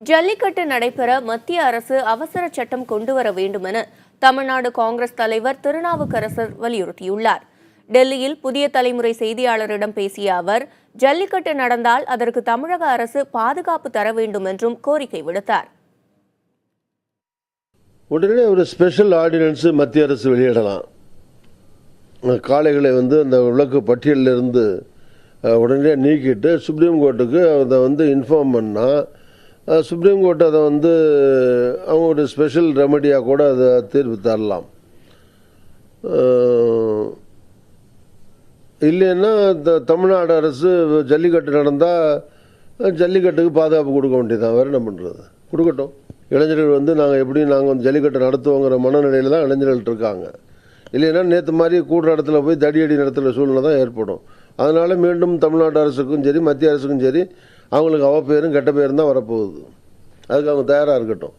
ஜல்லிக்கட்டு நடைபெற மத்திய அரசு அவசர சட்டம் கொண்டுவர வேண்டுமென தமிழ்நாடு காங்கிரஸ் தலைவர் திருநாவுக்கரசர் வலியுறுத்தியுள்ளார். டெல்லியில் புதிய தலைமுறை செய்தியாளரிடம் பேசிய அவர், ஜல்லிக்கட்டு நடந்தால் அதற்கு தமிழக அரசு பாதுகாப்பு தர வேண்டும் என்றும் கோரிக்கை விடுத்தார். உடனே ஒரு ஸ்பெஷல் ஆர்டினன்ஸ் மத்திய அரசு வெளியிடலாம். காளைகளை அந்த விளக்கு பட்டியலிருந்து உடனே நீக்கிட்டு சுப்ரீம் கோர்ட்டுக்கு அதை இன்ஃபார்ம் பண்ணால் சுப்ரீம் கோர்ட் அதை அவங்க ஒரு ஸ்பெஷல் ரெமடியாக கூட அதை தீர்வு தரலாம். இல்லைன்னா தமிழ்நாடு அரசு ஜல்லிக்கட்டு நடந்தால் ஜல்லிக்கட்டுக்கு பாதுகாப்பு கொடுக்க வேண்டியதான். வேறு என்ன பண்ணுறது? கொடுக்கட்டும். இளைஞர்கள் நாங்கள் ஜல்லிக்கட்டு நடத்துவோங்கிற மனநிலையில் தான் இளைஞர்கள் இருக்காங்க. இல்லைன்னா நேற்று மாதிரி கூடுற இடத்துல போய் தடியடி நடத்துகிற சூழ்நிலை தான் ஏற்படும். அதனால் மீண்டும் தமிழ்நாடு அரசுக்கும் சரி மத்திய அரசுக்கும் சரி அவங்களுக்கு அவப்பேரும் கெட்ட பேரும் தான் வரப்போகுது. அதுக்கு அவங்க தயாராக இருக்கட்டும்.